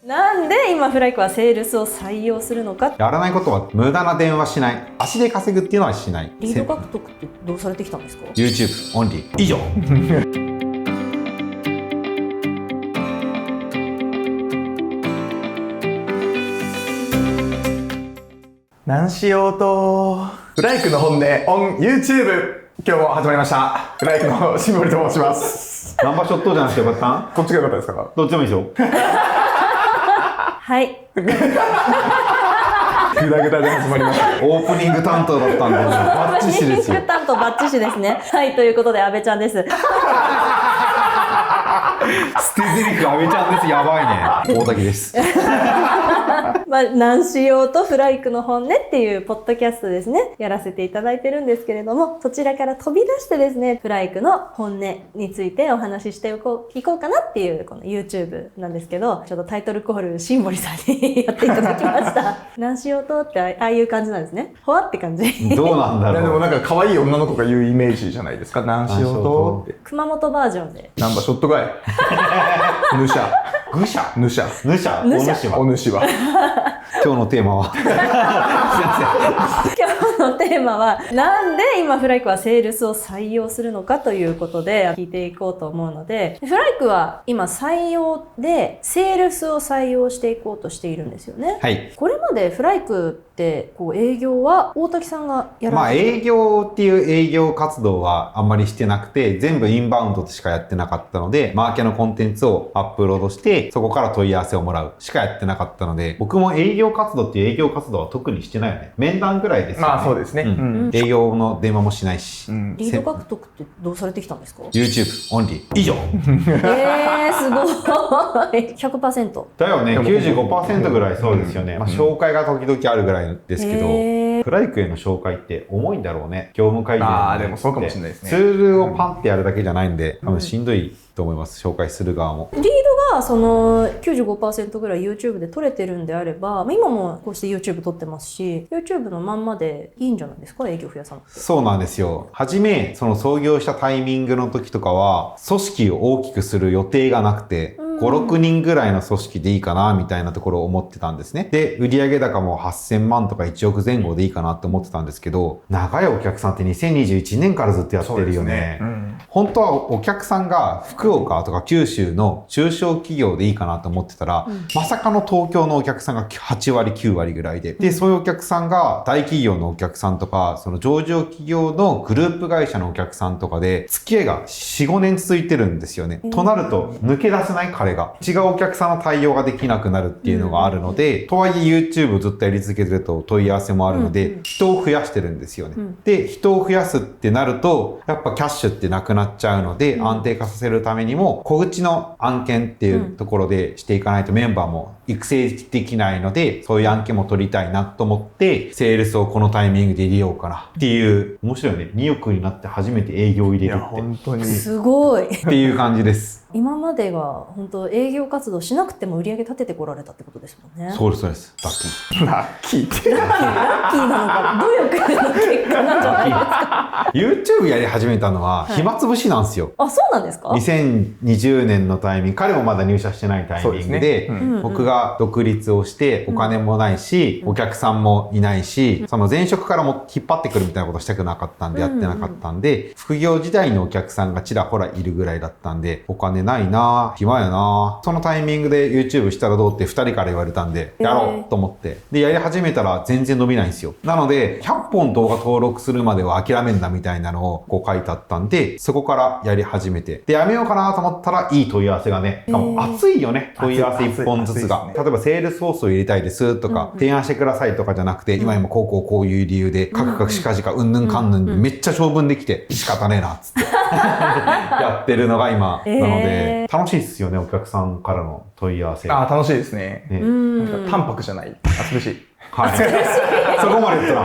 なんで今フライクはセールスを採用するのか。やらないことは無駄な電話しない。足で稼ぐっていうのはしない。リード獲得ってどうされてきたんですか？ YouTube オンリー以上。なんしようとフライクの本音 on YouTube。 今日も始まりました。フライクのしぼりと申します。ナンバーショットじゃなくてよかった？こっちが良かったですか？どっちでもいいですよ。はい。グダグダで始まりました。オープニング担当だったんで、バッチシですよ。オープニング担当バッチシですね。はい、ということで阿部ちゃんです。捨て台詞阿部ちゃんです。やばいね。大滝です。まあ、なんしようとフライクの本音っていうポッドキャストですね、やらせていただいてるんですけれども、そちらから飛び出してですね、フライクの本音についてお話ししていこうかなっていうこの YouTube なんですけど、ちょっとタイトルコールシンボリさんにやっていただきました。なんしようとってああいう感じなんですね。ほわって感じ。どうなんだろう。でもなんか可愛い女の子が言うイメージじゃないですか。なんしようとって。熊本バージョンで。ナンバーショットかい。ぬしゃ。ぐしゃぬしゃ。ぬしゃぬしゃお主は。今日のテーマは今日のテーマは、なんで今フライクはセールスを採用するのかということで聞いていこうと思うので、フライクは今採用でセールスを採用していこうとしているんですよね。はい。これまでフライクってこう営業は大滝さんがやられて営業っていう営業活動はあんまりしてなくて、全部インバウンドとしかやってなかったので、マーケのコンテンツをアップロードして、そこから問い合わせをもらうしかやってなかったので、僕も営業活動っていう営業活動は特にしてないよね。面談ぐらいですよね。まあそうですね。営業の電話もしないし。リード獲得ってどうされてきたんですか？ YouTube オンリー以上。すごい。100%。だよね。95% ぐらいそうですよね。紹介が時々あるぐらいですけど、フライクへの紹介って重いんだろうね。業務改善でもそうかもしれないですね。ツールをパンってやるだけじゃないんで、多分しんどいと思います。紹介する側も。リードがその 95% ぐらい YouTube で取れてるんであれば、今もこうして YouTube 撮ってますし、YouTube のまんまでいいんじゃないですか、営業増やさなくて。そうなんですよ。はじめ、その創業したタイミングの時とかは、組織を大きくする予定がなくて、5、6人ぐらいの組織でいいかな、みたいなところを思ってたんですね。で、売上高も8000万とか1億前後でいいかなって思ってたんですけど、長いお客さんって2021年からずっとやってるよね。本当はお客さんが福岡とか九州の中小企業でいいかなと思ってたら、まさかの東京のお客さんが8割、9割ぐらいで。で、そういうお客さんが大企業のお客さんとか、その上場企業のグループ会社のお客さんとかで、付き合いが4、5年続いてるんですよね。となると、抜け出せない彼が。違うお客さんの対応ができなくなるっていうのがあるので、とはいえ YouTube をずっとやり続けてると問い合わせもあるので、人を増やしてるんですよね。で、人を増やすってなると、やっぱキャッシュってなくなっちゃうので、安定化させるためにも、小口の案件っていうところでしていかないとメンバーも育成できないので、そういう案件も取りたいなと思って、セールスをこのタイミングで入れようかなっていう、面白いよね。2億になって初めて営業を入れるって。本当に。すごい。っていう感じです。今までが本当営業活動しなくても売り上げ立ててこられたってことですもんね。そうです、そうです。ラッキー。ラッキーって。ラッキーなのか、努力の結果なんじゃないですか。YouTube やり始めたのは暇つぶしなんですよ。あ、そうなんですか？2020年のタイミング、彼もまだ入社してないタイミングで、僕が独立をしてお金もないし、お客さんもいないし、その前職からも引っ張ってくるみたいなことしたくなかったんでやってなかったんで、副業時代のお客さんがちらほらいるぐらいだったんで、お金ないなぁ、暇やなぁ。そのタイミングで YouTube したらどうって2人から言われたんで、やろうと思って。で、やり始めたら全然伸びないんですよ。なので、100本動画登録するまでは諦めんだみたいなのをこう書いてあったんで、そこからやり始めて。で、やめようかなと思ったらいい問い合わせがね、しかも熱いよね、問い合わせ1本ずつが。例えば、セールスフォースを入れたいですとか、提案してくださいとかじゃなくて、今こういう理由で、カクカクしかじか、うんぬんかんぬん、めっちゃ長文できて、仕方ねえな、つって。やってるのが今なので、楽しいですよね、お客さんからの問い合わせ。楽しいですね。なんか淡白じゃない。美しい。はい。そこまで言ったら。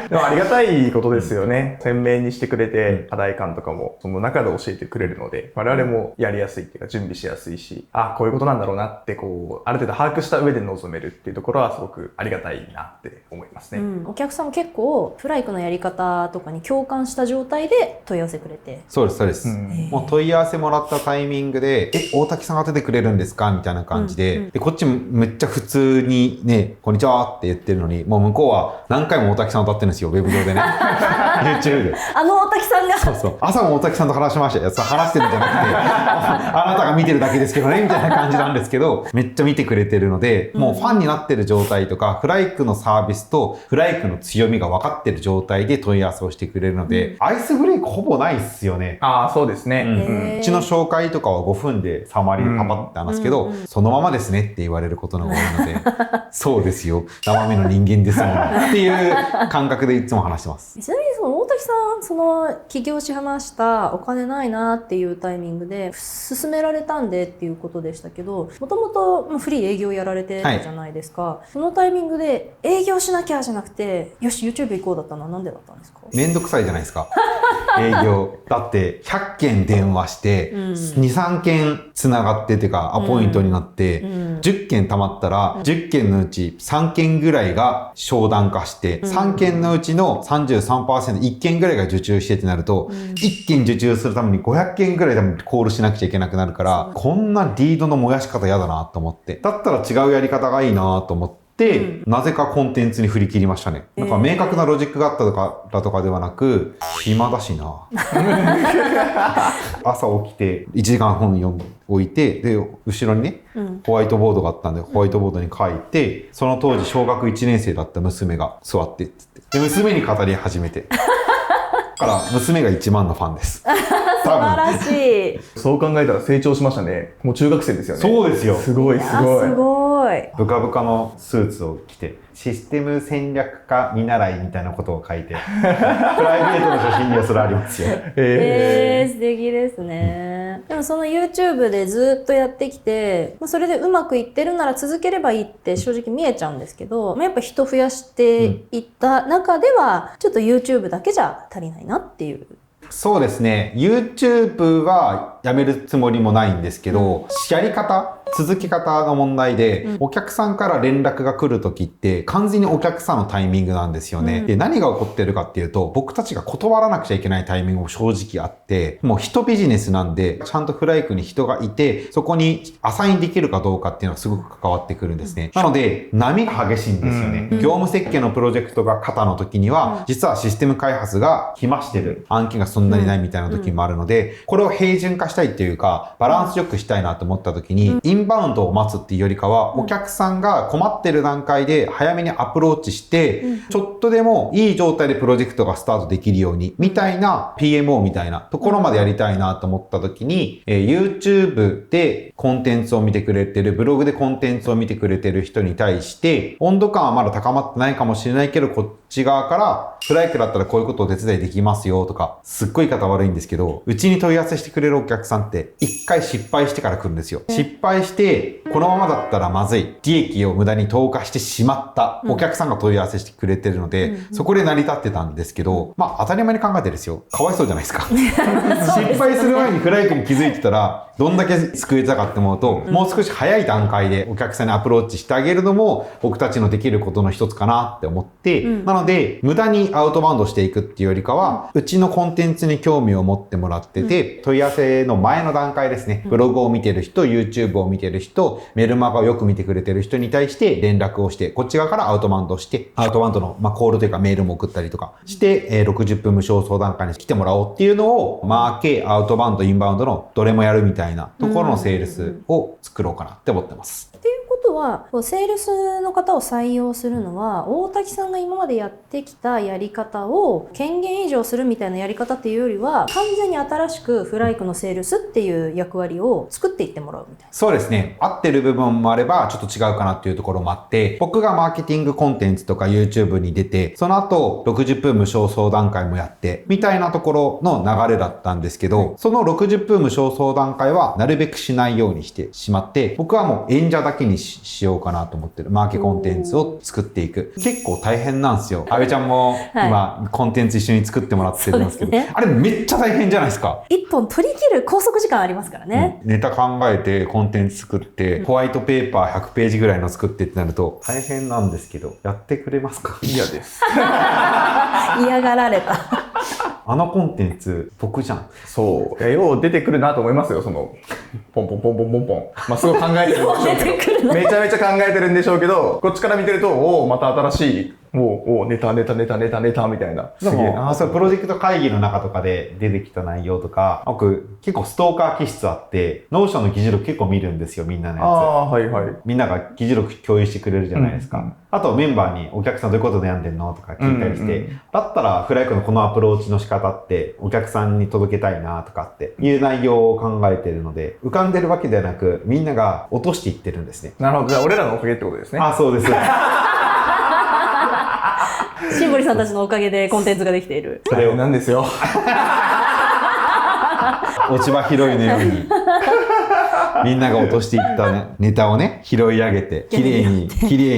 でもありがたいことですよね。鮮明にしてくれて、課題感とかもその中で教えてくれるので、我々もやりやすいっていうか準備しやすいし、あ、こういうことなんだろうなってこう、ある程度把握した上で臨めるっていうところはすごくありがたいなって思いますね。お客さんも結構フライクのやり方とかに共感した状態で問い合わせくれて。そうです、そうです。もう問い合わせもらったタイミングで、大滝さんが出てくれるんですかみたいな感じで、で、こっちめっちゃ普通にね、こんにちはって言ってるのに、もう向こうは何回も大滝さんを歌ってるんですよ、ウェブ上でね。YouTube で。大滝さんが。そうそう。朝も大滝さんと話しましたよ。話してるんじゃなくて、あなたが見てるだけですけどね、みたいな感じなんですけど、めっちゃ見てくれてるので、もうファンになってる状態とか、フライクのサービスとフライクの強みが分かってる状態で問い合わせをしてくれるので、アイスブレイクほぼないっすよね。ああ、そうですね。うちの紹介とかは5分でサマリーでパパって話すけど、そのままですねって言われることの方が多いので、そうですよ。生身の人間ですもんっていう感覚でいつも話してます。ちなみに大滝さん、起業しました、お金ないなっていうタイミングで、勧められたんでっていうことでしたけど、もともとフリー営業やられてたじゃないですか。はい、そのタイミングで営業しなきゃじゃなくて、よし、YouTube 行こうだったのはなんでだったんですか？めんどくさいじゃないですか。営業。だって、100件電話して、2、3件繋がっててか、アポイントになって、10件溜まったら、10件のうち3件ぐらいが商談化して、3件のうちの 33%、1件ぐらいが受注してってなると、1件受注するために500件ぐらい多分コールしなくちゃいけなくなるから、こんなリードの燃やし方嫌だなと思って。だったら違うやり方がいいなと思って、なぜかコンテンツに振り切りましたね。なんか明確なロジックがあったとかではなく、暇だしな。朝起きて1時間本読んでおいて、で、後ろにね、ホワイトボードがあったんで、ホワイトボードに書いて、その当時小学1年生だった娘が座ってって言って、で、娘に語り始めて。だから娘が一番のファンです。素晴らしい。そう考えたら成長しましたね。もう中学生ですよね。そうですよ。すごいすごい。すごい。ブカブカのスーツを着て、システム戦略家見習いみたいなことを書いて、プライベートの写真にはそれありますよ。素敵ですね。でもその YouTube でずっとやってきて、それでうまくいってるなら続ければいいって正直見えちゃうんですけど、やっぱ人増やしていった中では、ちょっと YouTube だけじゃ足りないなっていう。そうですね。YouTube はやめるつもりもないんですけど、やり方、続き方の問題で、お客さんから連絡が来るときって完全にお客さんのタイミングなんですよね。で、何が起こってるかっていうと、僕たちが断らなくちゃいけないタイミングも正直あって、もう人ビジネスなんで、ちゃんとフライクに人がいて、そこにアサインできるかどうかっていうのはすごく関わってくるんですね。なので、波が激しいんですよね。業務設計のプロジェクトが肩の時には、実はシステム開発が暇してる案件がそんなにないみたいな時もあるので、これを平準化したいっていうか、バランスよくしたいなと思った時に、インバウンドを待つっていうよりかは、お客さんが困ってる段階で早めにアプローチして、ちょっとでもいい状態でプロジェクトがスタートできるように、みたいな PMO みたいなところまでやりたいなと思った時に、YouTube でコンテンツを見てくれてる、ブログでコンテンツを見てくれてる人に対して、温度感はまだ高まってないかもしれないけど、こっち側から、フライクだったらこういうことをお手伝いできますよとか、すっごい言い方悪いんですけど、うちに問い合わせしてくれるお客さんって、一回失敗してから来るんですよ。失敗して、このままだったらまずい。利益を無駄に投下してしまったお客さんが問い合わせしてくれてるので、そこで成り立ってたんですけど、まあ当たり前に考えてですよ。かわいそうじゃないですか。失敗する前にフライクに気づいてたら、どんだけ救えたかって思うと、もう少し早い段階でお客さんにアプローチしてあげるのも、僕たちのできることの一つかなって思って、なので、無駄にアウトバウンドしていくっていうよりかは、うちのコンテンツに興味を持ってもらってて、問い合わせの前の段階ですね。ブログを見てる人、YouTube を見てる人、メルマガをよく見てくれてる人に対して連絡をして、こっち側からアウトバウンドして、アウトバウンドの、コールというかメールも送ったりとかして、60分無償相談会に来てもらおうっていうのを、マーケ、アウトバウンド、インバウンドのどれもやるみたいなところのセールスを作ろうかなって思ってます。っていうことは、セールスの方を採用するのは、大滝さんが今までやってきたやり方を権限移譲するみたいなやり方っていうよりは、完全に新しくフライクのセールスっていう役割を作っていってもらうみたいな。そうですね。合ってる部分もあれば、ちょっと違うかなっていうところもあって、僕がマーケティングコンテンツとか YouTube に出て、その後60分無償相談会もやって、みたいなところの流れだったんですけど、その60分無償相談会はなるべくしないようにしてしまって、僕はもう演者だけにししようかなと思ってる。マーケコンテンツを作っていく。結構大変なんですよ。阿部ちゃんも今、コンテンツ一緒に作ってもらってるんですけど、そうですね、あれめっちゃ大変じゃないですか。一本取り切る拘束時間ありますからね。ネタ考えて、コンテンツ作って、ホワイトペーパー100ページぐらいの作ってってなると、大変なんですけど、やってくれますか？嫌です。嫌がられた。あのコンテンツ、僕じゃん。そう。いや、よう出てくるなと思いますよ、その、ポンポンポンポンポンポン。まあ、すごい考えてるんでしょうけど。めちゃめちゃ考えてるんでしょうけど、こっちから見てると、おお、また新しい、ネタみたいな。でも、それプロジェクト会議の中とかで出てきた内容とか、僕、結構ストーカー気質あって、ノーションの議事録結構見るんですよ、みんなのやつ。ああ、はいはい。みんなが議事録共有してくれるじゃないですか。あとメンバーにお客さんどういうこと悩んでんのとか聞いたりして、だったらフライクのこのアプローチの仕方ってお客さんに届けたいなとかっていう内容を考えてるので、浮かんでるわけではなく、みんなが落としていってるんですね。なるほど。じゃあ俺らのおかげってことですね。あ、そうです。シンボリさんたちのおかげでコンテンツができている。それをなんですよ。落ち葉拾いのように。みんなが落としていったね、ネタをね、拾い上げて、綺麗に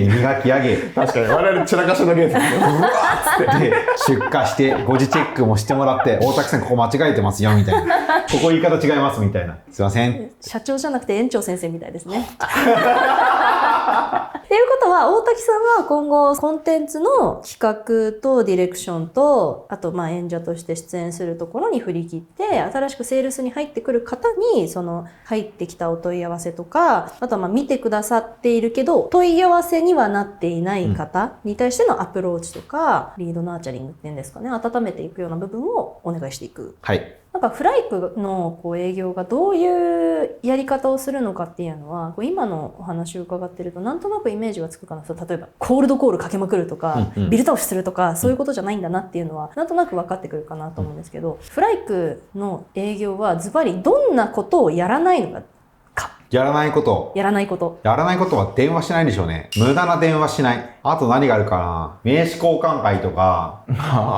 磨き上げ。確かに、我々散らかしだけですね。うわーっつって。で、出荷して、誤字チェックもしてもらって、大竹さんここ間違えてますよ、みたいな。ここ言い方違います、みたいな。すいません。社長じゃなくて園長先生みたいですね。っていうことは、大滝さんは今後コンテンツの企画とディレクションと、あと演者として出演するところに振り切って、新しくセールスに入ってくる方に、その入ってきたお問い合わせとか、あとは見てくださっているけど、問い合わせにはなっていない方に対してのアプローチとか、リードナーチャリングっていうんですかね、温めていくような部分をお願いしていく。はい。なんかフライクの営業がどういうやり方をするのかっていうのは、今のお話を伺ってるとなんとなくイメージがつくかな。例えばコールドコールかけまくるとか、ビル倒しするとか、そういうことじゃないんだなっていうのはなんとなく分かってくるかなと思うんですけど、フライクの営業はズバリどんなことをやらないのか。やらないこと。やらないこと。やらないことは電話しないんでしょうね。無駄な電話しない。あと何があるかな。名刺交換会とか、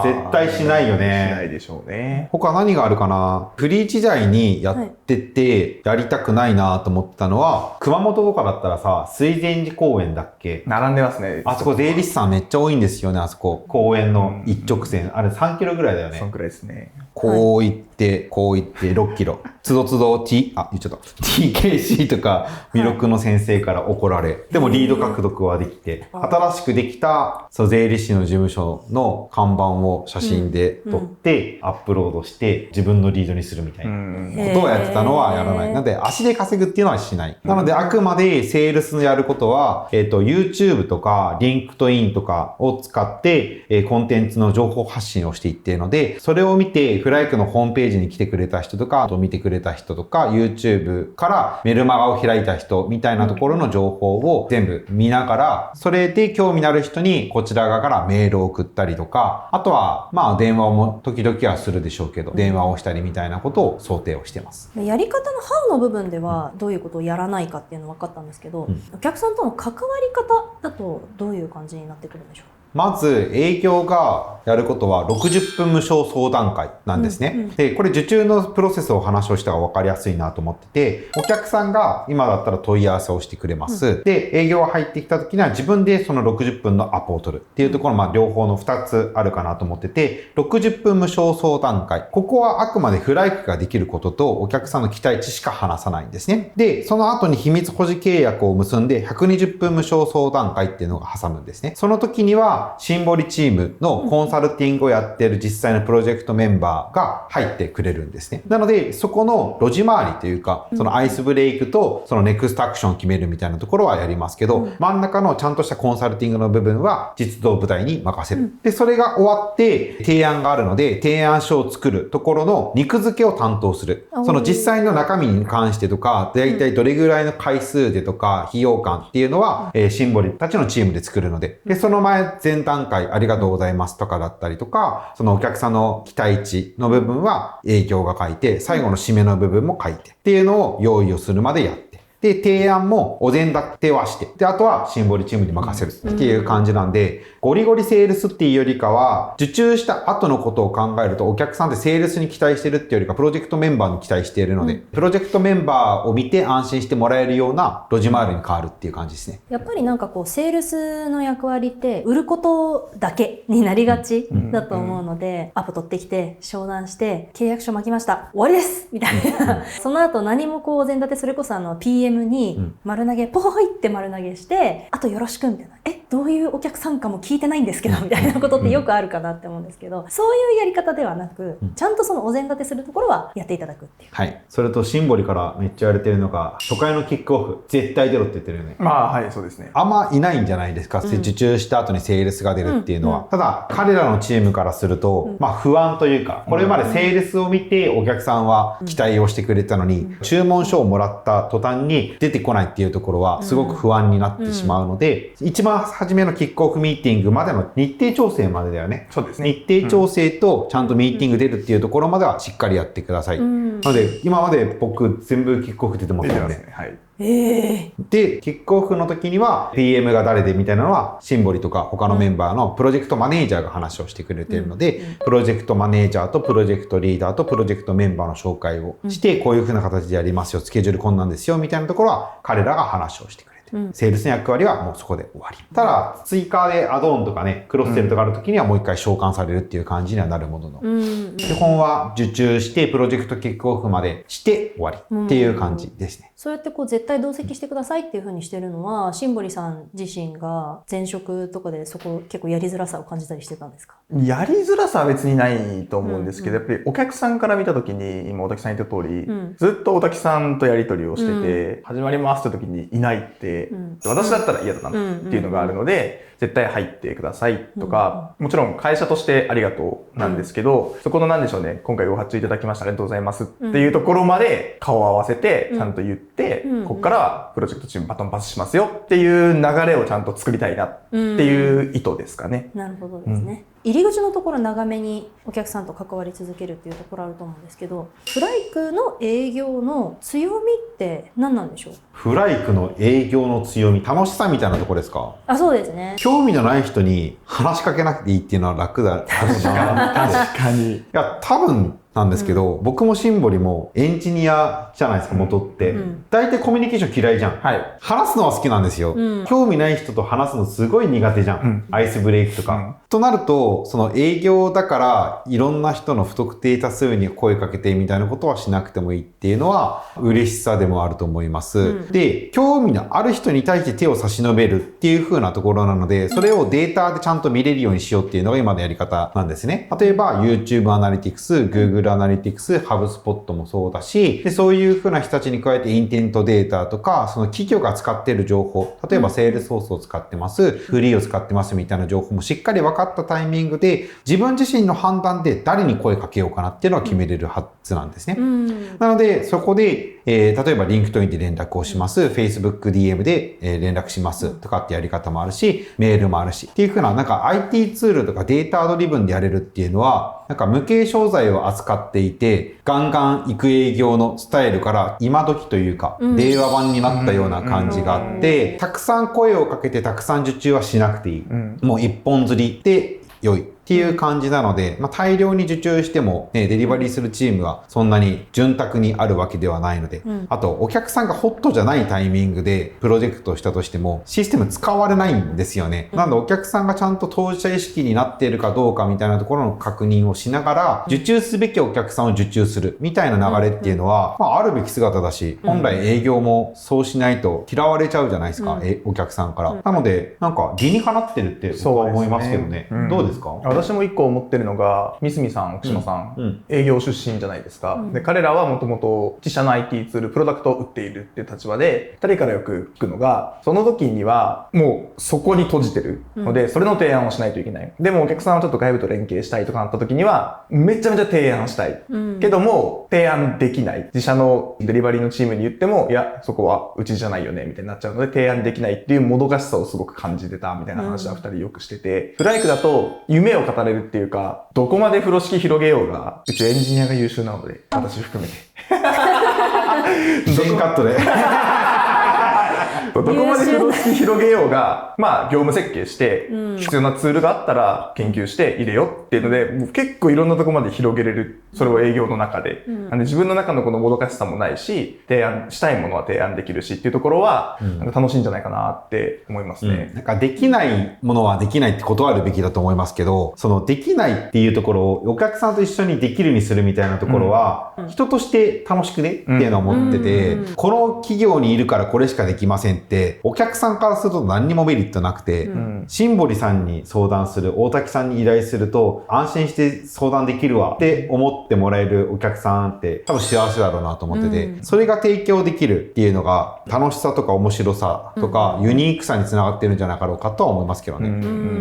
絶対しないよね。しないでしょうね。他何があるかな。フリー時代にやってて、やりたくないなと思ってたのは、熊本とかだったらさ、水前寺公園だっけ？並んでますね。あそこ税理士さんめっちゃ多いんですよね、あそこ。公園の一直線。あれ3キロぐらいだよね。そんくらいですね。こう行って、6キロ。つどつど言っちゃった。TKC とか、魅力の先生から怒られ。でもリード獲得はできて、新しくできた、税理士の事務所の看板を写真で撮って、アップロードして、自分のリードにするみたいなことをやってたのはやらない。なので、足で稼ぐっていうのはしない。なので、あくまでセールスのやることは、YouTube とか、LinkedIn とかを使って、コンテンツの情報発信をしていっているので、それを見て、フライクのホームページに来てくれた人とか、あと見てくれた人とか、YouTube からメルマガを開いた人みたいなところの情報を全部見ながら、それで興味のある人にこちら側からメールを送ったりとか、あとは電話も時々はするでしょうけど、電話をしたりみたいなことを想定をしてます。やり方のハウの部分ではどういうことをやらないかっていうの分かったんですけど、お客さんとの関わり方だとどういう感じになってくるんでしょうか？まず営業がやることは60分無償相談会なんですね。で、これ受注のプロセスをお話をした方が分かりやすいなと思ってて、お客さんが今だったら問い合わせをしてくれます。で、営業が入ってきた時には自分でその60分のアポを取るっていうところ、両方の2つあるかなと思ってて、60分無償相談会。ここはあくまでフライクができることとお客さんの期待値しか話さないんですね。で、その後に秘密保持契約を結んで120分無償相談会っていうのが挟むんですね。その時にはシンボリチームのコンサルティングをやっている実際のプロジェクトメンバーが入ってくれるんですね。なので、そこの路地回りというか、そのアイスブレイクとそのネクストアクションを決めるみたいなところはやりますけど、真ん中のちゃんとしたコンサルティングの部分は実動部隊に任せる。で、それが終わって提案があるので、提案書を作るところの肉付けを担当する。その実際の中身に関してとか、だいたいどれぐらいの回数でとか、費用感っていうのは、シンボリたちのチームで作るので、で、その前段階ありがとうございますとかだったりとか、そのお客さんの期待値の部分は営業が書いて、最後の締めの部分も書いてっていうのを用意をするまでやって。で、提案もお膳立てはして、で、あとはシンボリチームに任せるっていう感じなんで、ゴリゴリセールスっていうよりかは、受注した後のことを考えると、お客さんってセールスに期待してるっていうよりか、プロジェクトメンバーに期待しているので、プロジェクトメンバーを見て安心してもらえるようなロジマールに変わるっていう感じですね。やっぱりなんかこう、セールスの役割って、売ることだけになりがちだと思うので、アポ取ってきて、商談して、契約書巻きました。終わりですみたいな。その後何もこう、お膳立て、それこそPM に丸投げ、ポイって丸投げして、あとよろしくみたいな。どういうお客さんかも聞いてないんですけど、みたいなことってよくあるかなって思うんですけど、そういうやり方ではなく、ちゃんとそのお膳立てするところはやっていただくっていう。はい。それとシンボリからめっちゃ言われてるのが、初回のキックオフ、絶対出ろって言ってるよね。はい、そうですね。あんまいないんじゃないですか、受注した後にセールスが出るっていうのは。ただ、彼らのチームからすると、不安というか、これまでセールスを見てお客さんは期待をしてくれたのに、注文書をもらった途端に出てこないっていうところは、すごく不安になってしまうので、一番初めのキックオフミーティングまでの日程調整までだよね。そうですね。日程調整とちゃんとミーティング出るっていうところまではしっかりやってください。なので、今まで僕全部キックオフ出てますよね。はい。で、キックオフの時には PM が誰でみたいなのはシンボリとか他のメンバーのプロジェクトマネージャーが話をしてくれているので、プロジェクトマネージャーとプロジェクトリーダーとプロジェクトメンバーの紹介をして、こういう風な形でやりますよ、スケジュールこんなんですよみたいなところは彼らが話をしてくれる。セールスの役割はもうそこで終わり。ただ、追加でアドオンとかね、クロスセルとかある時にはもう一回召喚されるっていう感じにはなるものの、基本は受注してプロジェクトキックオフまでして終わりっていう感じですね。そうやってこう絶対同席してくださいっていう風にしてるのは、シンボリさん自身が前職とかでそこ結構やりづらさを感じたりしてたんですか？やりづらさは別にないと思うんですけど、やっぱりお客さんから見たときに、今大滝さん言った通り、ずっと大滝さんとやり取りをしてて、始まりますって時にいないって、私だったら嫌だなっていうのがあるので、絶対入ってくださいとか、もちろん会社としてありがとうなんですけど、そこのなんでしょうね、今回ご発注いただきましたありがとうございますっていうところまで顔を合わせてちゃんと言って、ここからはプロジェクトチームバトンパスしますよっていう流れをちゃんと作りたいなっていう意図ですかね。なるほどですね。入り口のところ長めにお客さんと関わり続けるっていうところあると思うんですけど、フライクの営業の強みって何なんでしょう？フライクの営業の強み、楽しさみたいなところですか？そうですね。興味のない人に話しかけなくていいっていうのは楽だ。確かに。いや、多分なんですけど、僕もシンボリもエンジニアじゃないですか、元って。大体コミュニケーション嫌いじゃん。話すのは好きなんですよ。興味ない人と話すのすごい苦手じゃん。アイスブレイクとか。となると、その営業だからいろんな人の不特定多数に声かけてみたいなことはしなくてもいいっていうのは嬉しさでもあると思います。で、興味のある人に対して手を差し伸べるっていう風なところなので、それをデータでちゃんと見れるようにしようっていうのが今のやり方なんですね。例えば YouTube アナリティクス、Google アナリティクス、HubSpot もそうだし、でそういう風な人たちに加えてインテントデータとか、その企業が使っている情報、例えば Salesforce を使ってます、フリーを使ってますみたいな情報もしっかり分かったタイミングで、自分自身の判断で誰に声かけようかなっていうのは決めれるはずなんですね。なので、そこで、例えば LinkedIn で連絡をします、Facebook DM で連絡しますとかってやり方もあるし、メールもあるし、っていう風な、なんか IT ツールとかデータドリブンでやれるっていうのは、なんか無形商材を扱っていて、ガンガン行く営業のスタイルから今時というか、令和版になったような感じがあって、たくさん声をかけてたくさん受注はしなくていい。もう一本釣りで良い。っていう感じなので、大量に受注しても、デリバリーするチームはそんなに潤沢にあるわけではないので、あとお客さんがホットじゃないタイミングでプロジェクトをしたとしてもシステム使われないんですよね。なのでお客さんがちゃんと当事者意識になっているかどうかみたいなところの確認をしながら、受注すべきお客さんを受注するみたいな流れっていうのは、あるべき姿だし、本来営業もそうしないと嫌われちゃうじゃないですか、お客さんから。なので、なんか理にかなってるって僕は思いますけどね。どうですか？私も一個思ってるのが、三角さん、奥島さん、営業出身じゃないですか。で、彼らはもともと自社の IT ツール、プロダクトを売っているっていう立場で、二人からよく聞くのが、その時にはもうそこに閉じてるので、それの提案をしないといけない。でもお客さんはちょっと外部と連携したいとかなった時には、めちゃめちゃ提案したい。けども、提案できない。自社のデリバリーのチームに言っても、いや、そこはうちじゃないよね、みたいになっちゃうので、提案できないっていうもどかしさをすごく感じてた、みたいな話は二人よくしてて、フライクだと夢を語れるっていうか、どこまで風呂敷広げようが、うちエンジニアが優秀なので、私含めて。全カットで。どこまで風呂敷広げようが、まあ業務設計して、うん必要なツールがあったら研究して入れよっていうので、もう結構いろんなとこまで広げれる。それを営業の中で。なんで自分の中のこのもどかしさもないし、提案したいものは提案できるしっていうところは、なんか楽しいんじゃないかなって思いますね。なんかできないものはできないって断るべきだと思いますけど、そのできないっていうところをお客さんと一緒にできるにするみたいなところは、人として楽しくねっていうのは思ってて、この企業にいるからこれしかできませんって、お客さんからすると何にもメリットなくて、シンボリさんに相談する、大滝さんに依頼すると、安心して相談できるわって思ってもらえるお客さんって多分幸せだろうなと思ってて、それが提供できるっていうのが楽しさとか面白さとかユニークさにつながってるんじゃなかろうかとは思いますけどね。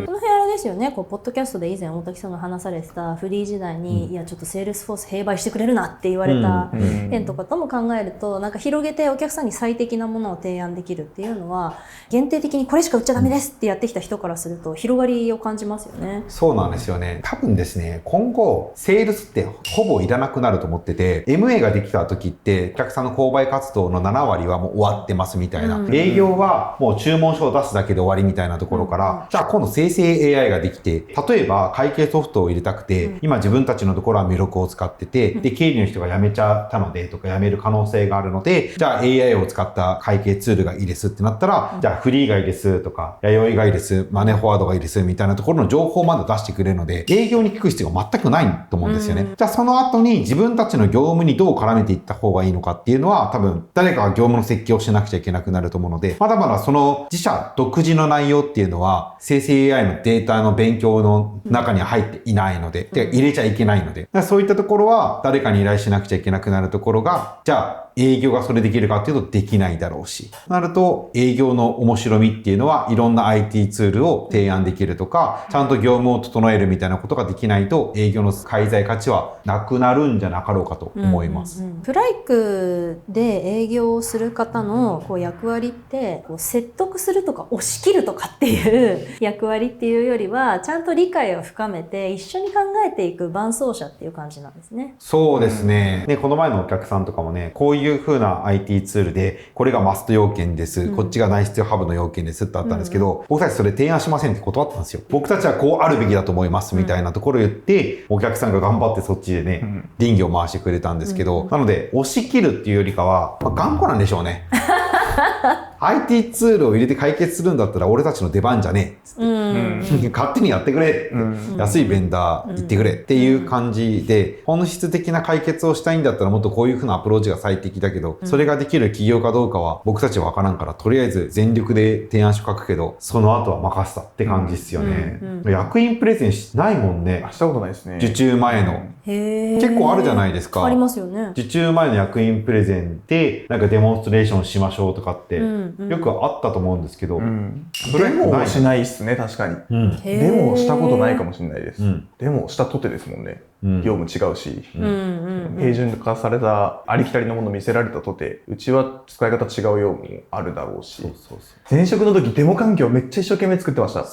この辺あれですよね、こうポッドキャストで以前大滝さんが話されてたフリー時代に、いやちょっとセールスフォース併売してくれるなって言われた件とかとも考えると、なんか広げてお客さんに最適なものを提案できるっていうのは、限定的にこれしか売っちゃダメですってやってきた人からすると広がりを感じますよね。そうなんですよね。多分ですね、今後セールスってほぼいらなくなると思ってて、MA ができた時ってお客さんの購買活動の7割はもう終わってますみたいな、営業はもう注文書を出すだけで終わりみたいなところから、じゃあ今度生成 AI ができて、例えば会計ソフトを入れたくて、今自分たちのところはミロクを使ってて、で経理の人が辞めちゃったのでとか辞める可能性があるので、じゃあ AI を使った会計ツールがいいですってなったら、じゃあフリーがいいですとか弥生がいいですマネーフォワードがいいですみたいなところの情報まで出してくれるので、営業に聞く必要が全くないと思うんですよね。じゃあその後に自分たちの業務にどう絡めていった方がいいのかっていうのは、多分誰かが業務の設計をしなくちゃいけなくなると思うので、まだまだその自社独自の内容っていうのは生成 AI のデータの勉強の中には入っていないので、入れちゃいけないので、だからそういったところは誰かに依頼しなくちゃいけなくなるところが、じゃあ営業がそれできるかっていうとできないだろうし、なると営業の面白みっていうのはいろんな IT ツールを提案できるとか、ちゃんと業務を整えるみたいなことができないと営業の介在価値はなくなるんじゃなかろうかと思います。フライクで営業をする方のこう役割ってこう説得するとか押し切るとかっていう役割っていうよりは、ちゃんと理解を深めて一緒に考えていく伴走者っていう感じなんですね。そうですね。で、この前のお客さんとかもね、こういう風な IT ツールで、これがマスト要件です。こっちが内必要ハブの要件ですってあったんですけど、僕たちそれ提案しませんって断ったんですよ。僕たちはこうあるべきだと思いますみたいなところを言って、お客さんが頑張ってそっちでね、倫理を回してくれたんですけど、なので、押し切るっていうよりかは、頑固なんでしょうね。IT ツールを入れて解決するんだったら俺たちの出番じゃねえっつって、勝手にやってくれ、安いベンダー行ってくれっていう感じで、本質的な解決をしたいんだったらもっとこういう風なアプローチが最適だけど、それができる企業かどうかは僕たちは分からんから、とりあえず全力で提案書書くけどその後は任せたって感じですよね。役員プレゼンしないもんね。したことないですね。受注前の結構あるじゃないですか。ありますよね。受注前の役員プレゼンでなんかデモンストレーションしましょうとかってよくあったと思うんですけど、それもしないっすね、確かに。デモをしたことないかもしれないです。デモをしたとてですもんね。業務違うし、平準化されたありきたりのものを見せられたとて、うちは使い方違うようもあるだろうし、前職の時デモ環境めっちゃ一生懸命作ってました。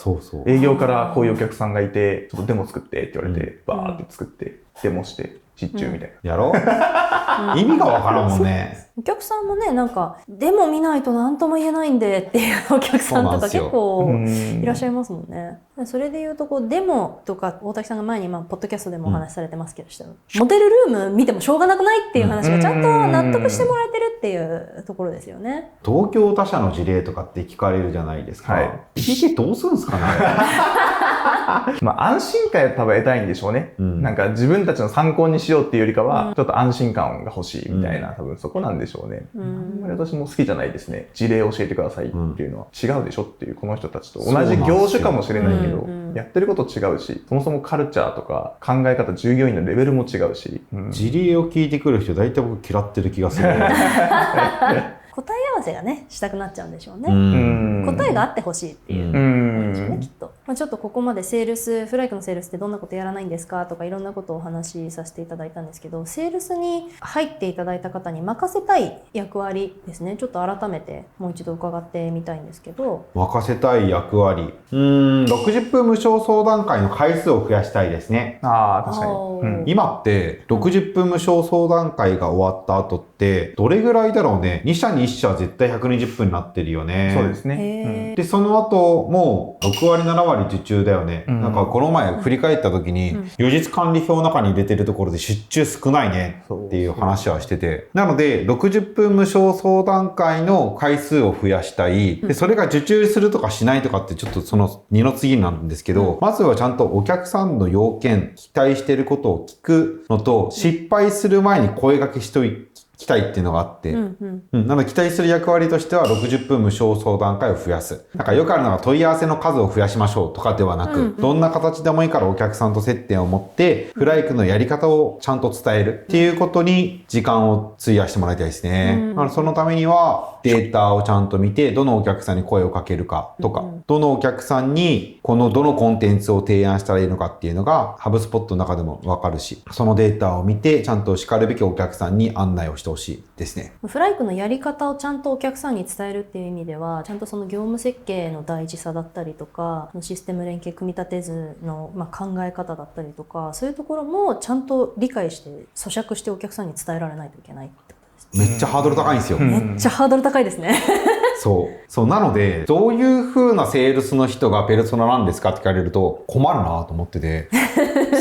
営業からこういうお客さんがいて、ちょっとデモ作ってって言われて、バーって作って、デモして、実中みたいな。やろう意味がわからんもんね。お客さんもね、なんか、でも見ないと何とも言えないんでっていうお客さんとか結構いらっしゃいますもんね。それで言うと、こう、デモとか、大滝さんが前に、ポッドキャストでもお話しされてますけど、モデルルーム見てもしょうがなくないっていう話がちゃんと納得してもらえてるっていうところですよね。東京他社の事例とかって聞かれるじゃないですか。聞いてどうするんですかね安心感を多分得たいんでしょうね。なんか自分たちの参考にしようっていうよりかは、ちょっと安心感が欲しいみたいな、多分そこなんでしょうね。あんまり私も好きじゃないですね。事例を教えてくださいっていうのは違うでしょっていう、この人たちと同じ業種かもしれないけど、やってること違うし、そもそもカルチャーとか考え方、従業員のレベルも違うし。事例を聞いてくる人、大体僕嫌ってる気がする。答え合わせがね、したくなっちゃうんでしょうね。答えがあってほしいっていうことでしょうね、きっと。ちょっとここまでセールス、フライクのセールスってどんなことやらないんですかとかいろんなことをお話しさせていただいたんですけど、セールスに入っていただいた方に任せたい役割ですね。ちょっと改めてもう一度伺ってみたいんですけど。任せたい役割。60分無償相談会の回数を増やしたいですね。確かに。今って60分無償相談会が終わった後ってどれぐらいだろうね。2社に1社は絶対120分になってるよね。そうですへね。ーで、その後、もう6割、7割受注だよね。うんなんかこの前振り返った時に、予実管理表の中に入れてるところで出注少ないねっていう話はしてて。なので、60分無償相談会の回数を増やしたい。で、それが受注するとかしないとかってちょっとその二の次なんですけど、まずはちゃんとお客さんの要件、期待してることを聞くのと、失敗する前に声掛けしときたいっていうのがあって、なので期待する役割としては60分無償相談会を増やす。なんかよくあるのが問い合わせの数を増やしましょうとかではなく、どんな形でもいいからお客さんと接点を持って、フライクのやり方をちゃんと伝えるっていうことに時間を費やしてもらいたいですね。そのためにはデータをちゃんと見て、どのお客さんに声をかけるかとか、どのお客さんにどのコンテンツを提案したらいいのかっていうのが、ハブスポットの中でもわかるし、そのデータを見て、ちゃんと叱るべきお客さんに案内をしてほしいですね。フライクのやり方をちゃんとお客さんに伝えるっていう意味では、ちゃんとその業務設計の大事さだったりとか、システム連携組み立て図の考え方だったりとか、そういうところもちゃんと理解して咀嚼してお客さんに伝えられないといけないってことですね。めっちゃハードル高いんですよ。めっちゃハードル高いですね。そう。なので、どういう風なセールスの人がペルソナなんですかって聞かれると困るなと思ってて、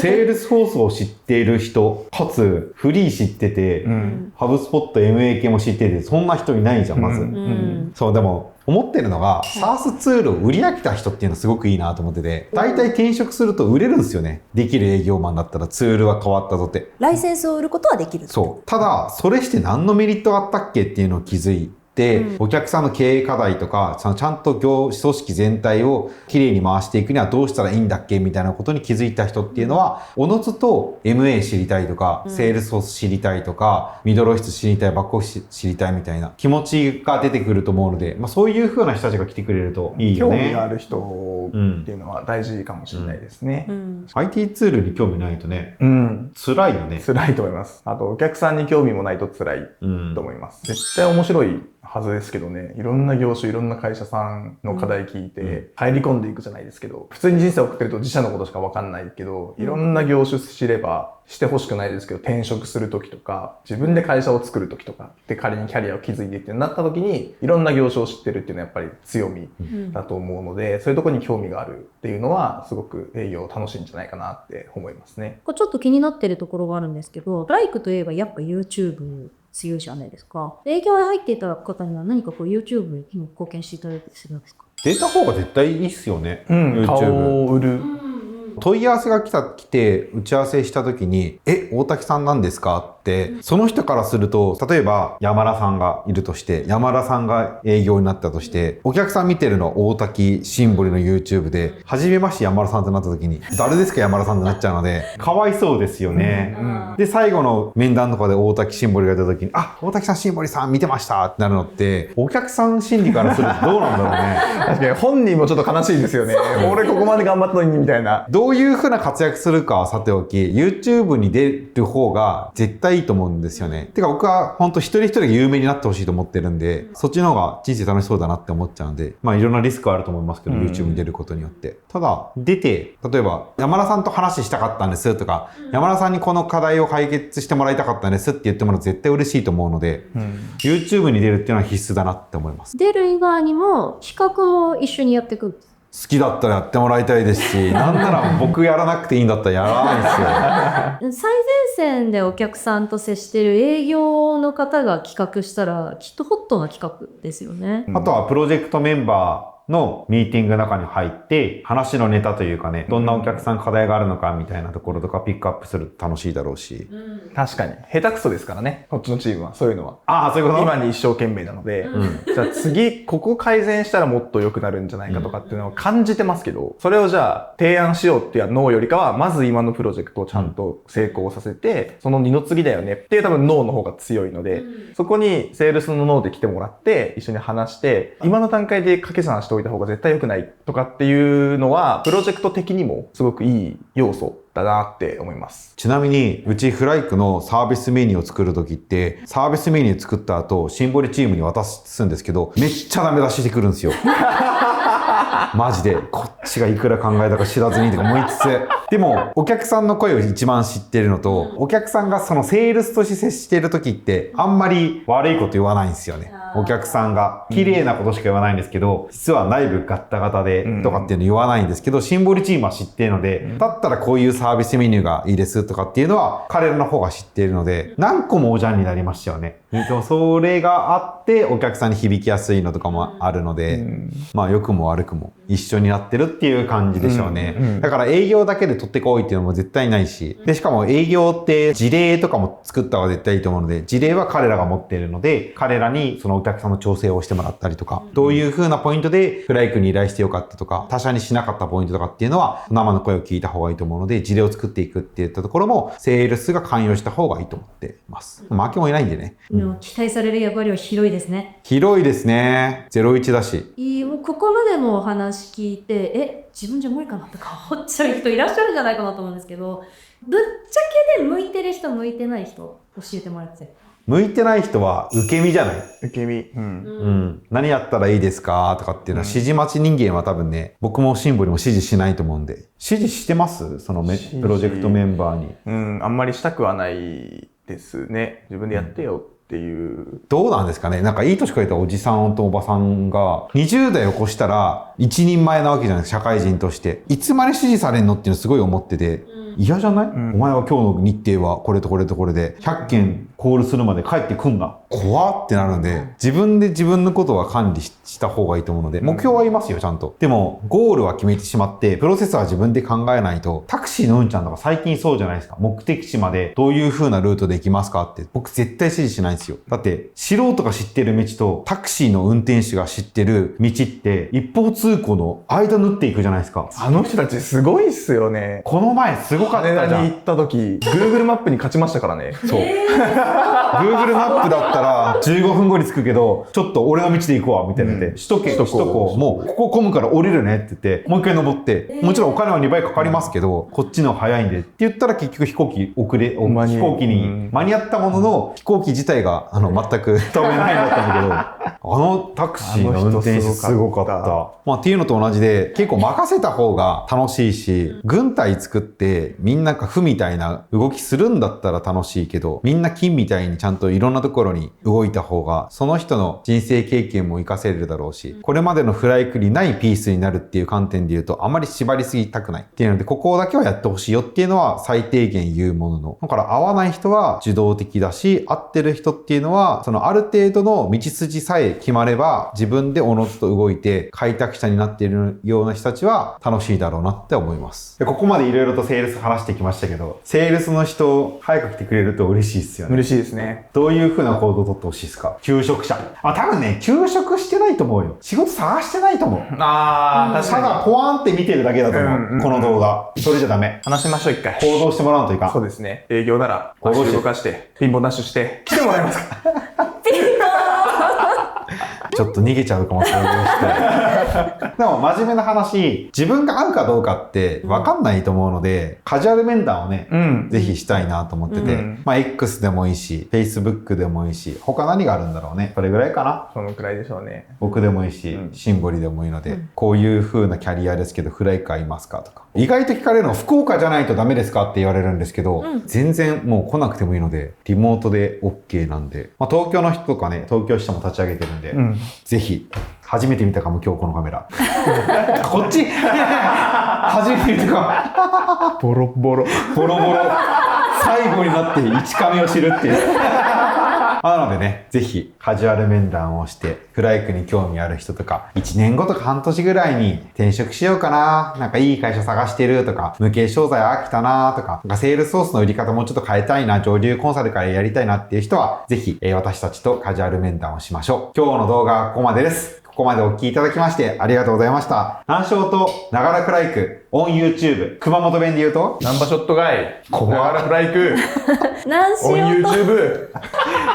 セールスフォースを知っている人、かつフリー知ってて、ハブスポット MA 系も知ってて、そんな人いないじゃん、まず。そう、でも、思ってるのが、SaaS ツールを売り上げた人っていうのすごくいいなと思ってて、大体転職すると売れるんですよね。できる営業マンだったらツールが変わったとて。ライセンスを売ることはできる。そう。ただ、それして何のメリットがあったっけっていうのを気づいて、お客さんの経営課題とか、ちゃんと組織全体をきれいに回していくにはどうしたらいいんだっけみたいなことに気づいた人っていうのは、おのずと MA 知りたいとか、セールスフォース知りたいとか、ミドルオフィス知りたい、バックオフィス知りたいみたいな気持ちが出てくると思うので、そういう風な人たちが来てくれるといいよね。興味がある人っていうのは大事かもしれないですね。IT ツールに興味ないとね、辛いよね。辛いと思います。あとお客さんに興味もないと辛いと思います。絶対面白いはずですけどね、いろんな業種、いろんな会社さんの課題聞いて、入り込んでいくじゃないですけど、普通に人生を送ってると自社のことしかわかんないけど、いろんな業種知れば、してほしくないですけど、転職するときとか、自分で会社を作るときとか、で仮にキャリアを築いていってなったときに、いろんな業種を知ってるっていうのはやっぱり強みだと思うので、そういうところに興味があるっていうのは、すごく営業楽しいんじゃないかなって思いますね。ちょっと気になってるところがあるんですけど、ライクといえばやっぱ YouTube 強いじゃないですか。営業に入っていた方には何かYouTube に貢献していただいたりするんですか？出た方が絶対いいっすよね。YouTube。顔を売る。問い合わせが来て打ち合わせした時に、大滝さんなんですかって、その人からすると、例えば山田さんがいるとして、山田さんが営業になったとして、お客さん見てるのは大滝シンボリの YouTube で、初めまして山田さんってなった時に、誰ですか山田さんってなっちゃうので、かわいそうですよね。で、最後の面談とかで大滝シンボリが出た時に、大滝さんシンボリさん見てましたってなるのって、お客さん心理からするとどうなんだろうね。確かに本人もちょっと悲しいですよね。俺ここまで頑張ったのにみたいな。どういう風な活躍するかはさておき、YouTube に出る方が絶対いいと思うんですよね。てか僕は本当一人一人が有名になってほしいと思ってるんで、そっちの方が人生楽しそうだなって思っちゃうんで、いろんなリスクはあると思いますけど、YouTube に出ることによって。ただ、出て、例えば山田さんと話したかったんですとか、山田さんにこの課題を解決してもらいたかったんですって言ってもらうと絶対嬉しいと思うので、YouTube に出るっていうのは必須だなって思います。出る以外にも企画も一緒にやっていくんです。好きだったらやってもらいたいですし、なんなら僕やらなくていいんだったらやらないですよ。最前線でお客さんと接している営業の方が企画したら、きっとホットな企画ですよね。あとはプロジェクトメンバーのミーティングの中に入って、話のネタというかね、どんなお客さん課題があるのかみたいなところとかピックアップすると楽しいだろうし。確かに。下手くそですからね。こっちのチームは。そういうのは。そういうこと？今に一生懸命なので、じゃあ次、ここ改善したらもっと良くなるんじゃないかとかっていうのを感じてますけど、それをじゃあ提案しようっていう脳よりかは、まず今のプロジェクトをちゃんと成功させて、その二の次だよねっていう多分脳の方が強いので、そこにセールスの脳で来てもらって、一緒に話して、今の段階で掛け算しておいた方が絶対良くないとかっていうのは、プロジェクト的にもすごくいい要素ったなって思います。ちなみに、うちフライクのサービスメニューを作るときって、サービスメニュー作った後、シンボリチームに渡すんですけど、めっちゃダメ出ししてくるんですよ。マジで、こっちがいくら考えたか知らずにとか思いつつ、でも、お客さんの声を一番知ってるのと、お客さんがそのセールスとして接しているときって、あんまり悪いこと言わないんですよね。お客さんが。綺麗なことしか言わないんですけど、実は内部ガッタガタでとかっていうの言わないんですけど、シンボリチームは知っているので、だったらこういうサービスメニューがいいですとかっていうのは、彼らの方が知っているので、何個もおじゃんになりましたよね。でもそれがあって、お客さんに響きやすいのとかもあるので、まあ良くも悪くも一緒になってるっていう感じでしょうね。だから営業だけで取ってこいっていうのも絶対ないし、で、しかも営業って事例とかも作った方が絶対いいと思うので、事例は彼らが持っているので、彼らにそのお客さんの調整をしてもらったりとか、どういう風なポイントでフライクに依頼してよかったとか、他社にしなかったポイントとかっていうのは生の声を聞いた方がいいと思うので、事例を作っていくっていったところも、セールスが関与した方がいいと思っています。負けもいないんでね。でも期待される役割は広いですね。広いですね。01だし。もうここまでのお話聞いて、自分じゃ無理かなとか思っちゃう人いらっしゃるんじゃないかなと思うんですけど、ぶっちゃけで向いてる人、向いてない人、教えてもらって。向いてない人は受け身じゃない？受け身。何やったらいいですかとかっていうのは、指示待ち人間は多分ね、僕もシンボリも指示しないと思うんで。指示してます？そのプロジェクトメンバーに。あんまりしたくはないですね。自分でやってよっていう。どうなんですかね。なんかいい年越えたおじさんとおばさんが、20代を越したら一人前なわけじゃないですか、社会人として。いつまで指示されんのっていうのすごい思ってて。嫌じゃない？お前は今日の日程はこれとこれとこれで、100件コールするまで帰ってくんな。怖ってなるので、自分で自分のことは管理した方がいいと思うので、目標は言いますよ、ちゃんと。でも、ゴールは決めてしまって、プロセスは自分で考えないと、タクシーのうんちゃんとか最近そうじゃないですか。目的地までどういう風なルートで行きますかって、僕絶対指示しないんですよ。だって、素人が知ってる道と、タクシーの運転手が知ってる道って、一方通行の間縫っていくじゃないですか。あの人たちすごいっすよね。この前すごかったじゃん。羽田に行った時、Google マップに勝ちましたからね。そう。Google マップだったら15分後に着くけど、ちょっと俺の道で行こうわ、みたいなで、首都高、もうここ混むから降りるねって言って、もう一回登って、もちろんお金は2倍かかりますけど、こっちの方が早いんでって言ったら結局飛行機飛行機に間に合ったものの、飛行機自体が全く飛べないだったんだけど、あのタクシーの運転手すごかった。まあっていうのと同じで、結構任せた方が楽しいし、軍隊作ってみんなが負みたいな動きするんだったら楽しいけど、みんな金みたいにちゃんといろんなところに動いた方が、その人の人生経験も活かせるだろうし、これまでのフライクにないピースになるっていう観点で言うと、あまり縛りすぎたくないっていうので、ここだけはやってほしいよっていうのは最低限言うものの。だから合わない人は受動的だし、合ってる人っていうのは、そのある程度の道筋さえ決まれば、自分でおのずと動いて開拓者になっているような人たちは楽しいだろうなって思います。でここまでいろいろとセールス話してきましたけど、セールスの人早く来てくれると嬉しいですよね。嬉しいですね。どういう風な行動を取ってほしいですか？求職者。多分ね、求職してないと思うよ。仕事探してないと思う。確かただ、ポワンって見てるだけだと思う。この動画。それじゃダメ。話しましょう、一回。行動してもらわんといかん。そうですね。営業なら、足動かして、ピンポンダッシュして、来てもらえますか？ちょっと逃げちゃうかも想像して。でも真面目な話、自分が合うかどうかって分かんないと思うので、カジュアル面談をね、ぜひしたいなと思ってて、まあ X でもいいし、Facebook でもいいし、他何があるんだろうね。それぐらいかな。そのくらいでしょうね。僕でもいいし、シンボリでもいいので、こういう風なキャリアですけど、フライカーいますかとか。意外と聞かれるのは、福岡じゃないとダメですかって言われるんですけど、全然もう来なくてもいいので、リモートで OK なんで、まあ、東京の人とかね、東京支社も立ち上げてるんで、ぜひ、初めて見たかも今日このカメラ。こっち初めて見たかボロボロ。ボロボロ。最後になって1カメを知るっていう。なのでね、ぜひカジュアル面談をして、フライクに興味ある人とか、1年後とか半年ぐらいに転職しようかな、なんかいい会社探してるとか、無形商材飽きたなとか、なんかセールスソースの売り方もうちょっと変えたいな、上流コンサルからやりたいなっていう人は、ぜひ、私たちとカジュアル面談をしましょう。今日の動画はここまでです。ここまでお聞きいただきましてありがとうございました。南昌とながらフライク、オン YouTube、熊本弁で言うと、ナンバショットガイ、こながらフライク、南オン塩と YouTube。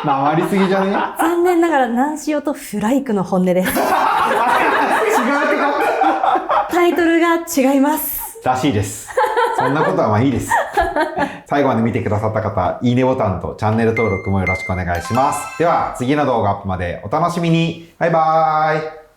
なまりすぎじゃね？残念ながら南塩とフライクの本音です。違うタイトルが違います。らしいです。そんなことはまあいいです。最後まで見てくださった方、いいねボタンとチャンネル登録もよろしくお願いします。では、次の動画アップまでお楽しみに。バイバーイ。